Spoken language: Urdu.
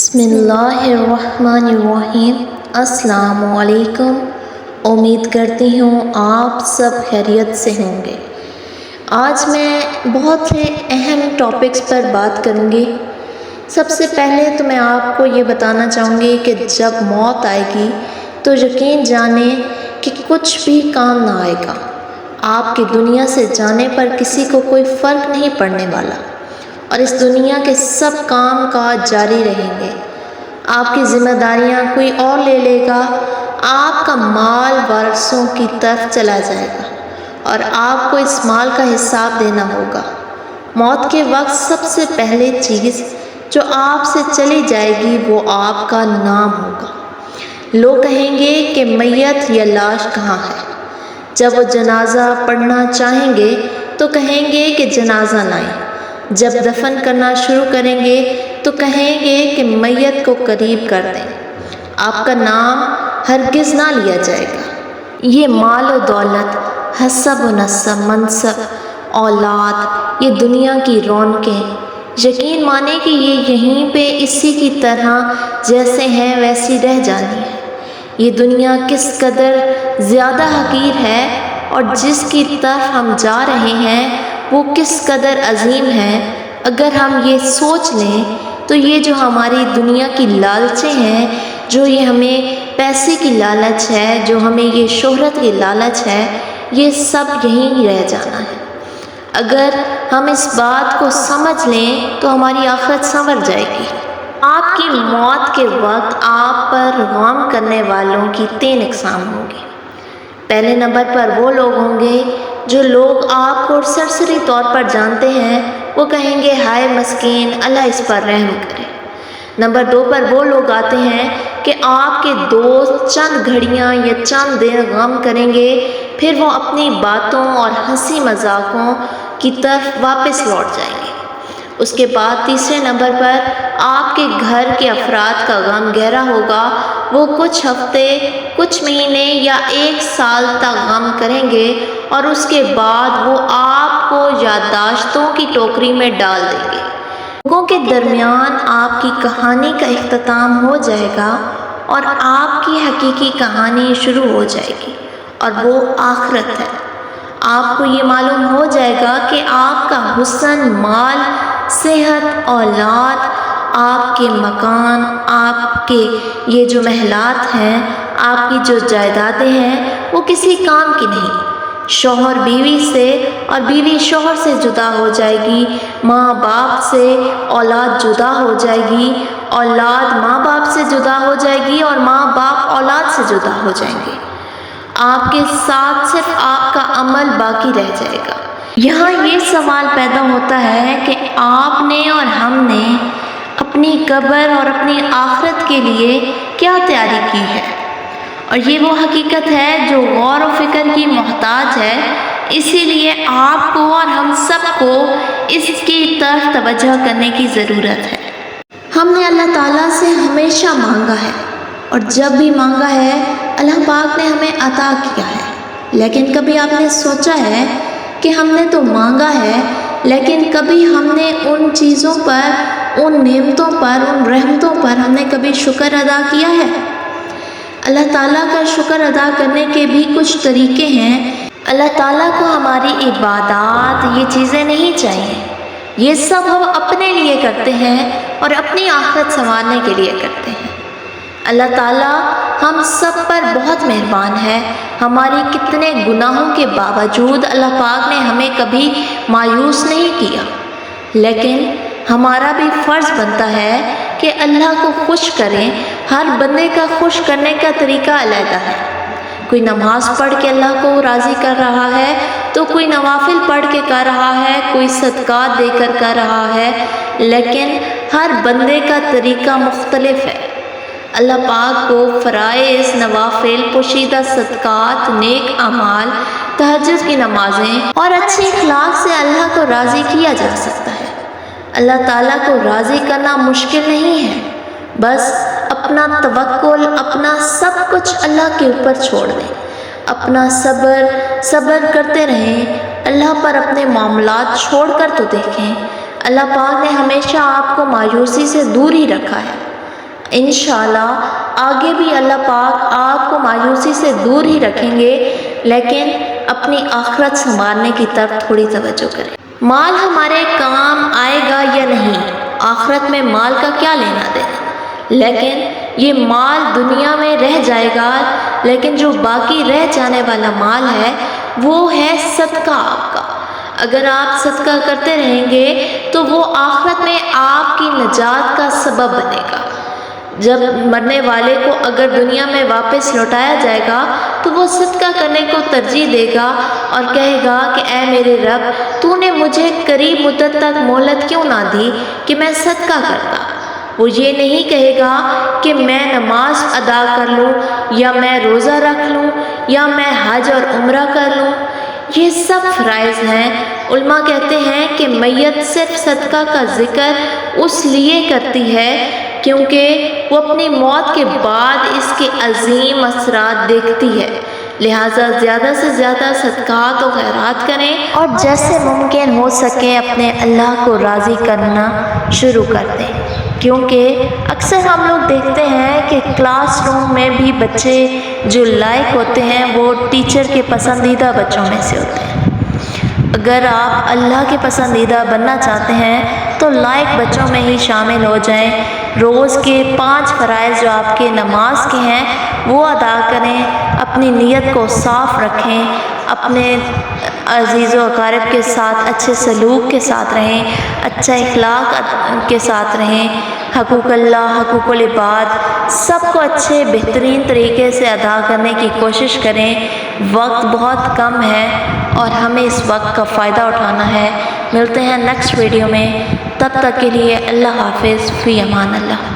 بسم اللہ الرحمن الرحیم۔ السلام علیکم۔ امید کرتی ہوں آپ سب خیریت سے ہوں گے۔ آج میں بہت سے اہم ٹاپکس پر بات کروں گی۔ سب سے پہلے تو میں آپ کو یہ بتانا چاہوں گی کہ جب موت آئے گی تو یقین جانیں کہ کچھ بھی کام نہ آئے گا۔ آپ کی دنیا سے جانے پر کسی کو کوئی فرق نہیں پڑنے والا، اور اس دنیا کے سب کام کاج جاری رہیں گے۔ آپ کی ذمہ داریاں کوئی اور لے لے گا، آپ کا مال وارثوں کی طرف چلا جائے گا اور آپ کو اس مال کا حساب دینا ہوگا۔ موت کے وقت سب سے پہلے چیز جو آپ سے چلی جائے گی وہ آپ کا نام ہوگا۔ لوگ کہیں گے کہ میت یا لاش کہاں ہے؟ جب وہ جنازہ پڑھنا چاہیں گے تو کہیں گے کہ جنازہ لائیں۔ جب دفن کرنا شروع کریں گے تو کہیں گے کہ میت کو قریب کر دیں۔ آپ کا نام ہرگز نہ لیا جائے گا۔ یہ مال و دولت، حسب و نسب، منصب، اولاد، یہ دنیا کی رونقیں، یقین مانیں کہ یہ یہیں پہ اسی کی طرح جیسے ہیں ویسی رہ جانی ہے۔ یہ دنیا کس قدر زیادہ حقیر ہے اور جس کی طرف ہم جا رہے ہیں وہ کس قدر عظیم ہے۔ اگر ہم یہ سوچ لیں تو یہ جو ہماری دنیا کی لالچیں ہیں، جو یہ ہمیں پیسے کی لالچ ہے، جو ہمیں یہ شہرت کی لالچ ہے، یہ سب یہیں رہ جانا ہے۔ اگر ہم اس بات کو سمجھ لیں تو ہماری آخرت سنور جائے گی۔ آپ کی موت کے وقت آپ پر غم کرنے والوں کی 3 اقسام ہوں گی۔ پہلے نمبر پر وہ لوگ ہوں گے جو لوگ آپ کو سرسری طور پر جانتے ہیں، وہ کہیں گے ہائے مسکین، اللہ اس پر رحم کرے۔ نمبر 2 پر وہ لوگ آتے ہیں کہ آپ کے دوست چند گھڑیاں یا چند دن غم کریں گے، پھر وہ اپنی باتوں اور ہنسی مذاقوں کی طرف واپس لوٹ جائیں گے۔ اس کے بعد تیسرے نمبر پر آپ کے گھر کے افراد کا غم گہرا ہوگا۔ وہ کچھ ہفتے، کچھ مہینے یا 1 سال تک غم کریں گے اور اس کے بعد وہ آپ کو یادداشتوں کی ٹوکری میں ڈال دیں گے۔ لوگوں کے درمیان آپ کی کہانی کا اختتام ہو جائے گا اور آپ کی حقیقی کہانی شروع ہو جائے گی، اور وہ آخرت ہے۔ آپ کو یہ معلوم ہو جائے گا کہ آپ کا حسن، مال، صحت، اولاد، آپ کے مکان، آپ کے یہ جو محلات ہیں، آپ کی جو جائیدادیں ہیں، وہ کسی کام کی نہیں۔ شوہر بیوی سے اور بیوی شوہر سے جدا ہو جائے گی، ماں باپ سے اولاد جدا ہو جائے گی، اولاد ماں باپ سے جدا ہو جائے گی اور ماں باپ اولاد سے جدا ہو جائیں گے۔ آپ کے ساتھ صرف آپ کا عمل باقی رہ جائے گا۔ یہاں یہ سوال پیدا ہوتا ہے کہ آپ نے اور ہم نے اپنی قبر اور اپنی آخرت کے لیے کیا تیاری کی ہے؟ اور یہ وہ حقیقت ہے جو غور و فکر کی محتاج ہے۔ اسی لیے آپ کو اور ہم سب کو اس کی طرف توجہ کرنے کی ضرورت ہے۔ ہم نے اللہ تعالیٰ سے ہمیشہ مانگا ہے، اور جب بھی مانگا ہے اللہ پاک نے ہمیں عطا کیا ہے۔ لیکن کبھی آپ نے سوچا ہے کہ ہم نے تو مانگا ہے، لیکن کبھی ہم نے ان چیزوں پر، ان نعمتوں پر، ان رحمتوں پر ہم نے کبھی شکر ادا کیا ہے؟ اللہ تعالیٰ کا شکر ادا کرنے کے بھی کچھ طریقے ہیں۔ اللہ تعالیٰ کو ہماری عبادات، یہ چیزیں نہیں چاہیے۔ یہ سب ہم اپنے لیے کرتے ہیں اور اپنی آخرت سنوارنے کے لیے کرتے ہیں۔ اللہ تعالیٰ ہم سب پر بہت مہربان ہے۔ ہماری کتنے گناہوں کے باوجود اللہ پاک نے ہمیں کبھی مایوس نہیں کیا۔ لیکن ہمارا بھی فرض بنتا ہے کہ اللہ کو خوش کریں۔ ہر بندے کا خوش کرنے کا طریقہ علیحدہ ہے۔ کوئی نماز پڑھ کے اللہ کو راضی کر رہا ہے تو کوئی نوافل پڑھ کے کر رہا ہے، کوئی صدقات دے کر کر رہا ہے، لیکن ہر بندے کا طریقہ مختلف ہے۔ اللہ پاک کو فرائض، نوافل، پوشیدہ صدقات، نیک اعمال، تہجد کی نمازیں اور اچھے اخلاق سے اللہ کو راضی کیا جا سکتا ہے۔ اللہ تعالیٰ کو راضی کرنا مشکل نہیں ہے۔ بس اپنا توکل، اپنا سب کچھ اللہ کے اوپر چھوڑ دیں، اپنا صبر کرتے رہیں، اللہ پر اپنے معاملات چھوڑ کر تو دیکھیں۔ اللہ پاک نے ہمیشہ آپ کو مایوسی سے دور ہی رکھا ہے۔ انشاءاللہ آگے بھی اللہ پاک آپ کو مایوسی سے دور ہی رکھیں گے، لیکن اپنی آخرت سنبھالنے کی طرف تھوڑی توجہ کریں۔ مال ہمارے کام آئے گا یا نہیں، آخرت میں مال کا کیا لینا دینا، لیکن یہ مال دنیا میں رہ جائے گا، لیکن جو باقی رہ جانے والا مال ہے وہ ہے صدقہ آپ کا۔ اگر آپ صدقہ کرتے رہیں گے تو وہ آخرت میں آپ کی نجات کا سبب بنے گا۔ جب مرنے والے کو اگر دنیا میں واپس لوٹایا جائے گا تو وہ صدقہ کرنے کو ترجیح دے گا اور کہے گا کہ اے میرے رب، تو نے مجھے قریب مدت تک مہلت کیوں نہ دی کہ میں صدقہ کرتا۔ وہ یہ نہیں کہے گا کہ میں نماز ادا کر لوں، یا میں روزہ رکھ لوں، یا میں حج اور عمرہ کر لوں۔ یہ سب فرائض ہیں۔ علماء کہتے ہیں کہ میت صرف صدقہ کا ذکر اس لیے کرتی ہے کیونکہ وہ اپنی موت کے بعد اس کے عظیم اثرات دیکھتی ہے، لہٰذا زیادہ سے زیادہ صدقات و خیرات کریں اور جیسے ممکن ہو سکے اپنے اللہ کو راضی کرنا شروع کر دیں، کیونکہ اکثر ہم لوگ دیکھتے ہیں کہ کلاس روم میں بھی بچے جو لائق ہوتے ہیں وہ ٹیچر کے پسندیدہ بچوں میں سے ہوتے ہیں۔ اگر آپ اللہ کے پسندیدہ بننا چاہتے ہیں تو لائق بچوں میں ہی شامل ہو جائیں۔ روز کے 5 فرائض جو آپ کے نماز کے ہیں وہ ادا کریں، اپنی نیت کو صاف رکھیں، اپنے عزیز و اقارب کے ساتھ اچھے سلوک کے ساتھ رہیں، اچھا اخلاق کے ساتھ رہیں، حقوق اللہ، حقوق العباد سب کو اچھے بہترین طریقے سے ادا کرنے کی کوشش کریں۔ وقت بہت کم ہے اور ہمیں اس وقت کا فائدہ اٹھانا ہے۔ ملتے ہیں نیکسٹ ویڈیو میں، تب تک کے لیے اللہ حافظ، فی امان اللہ۔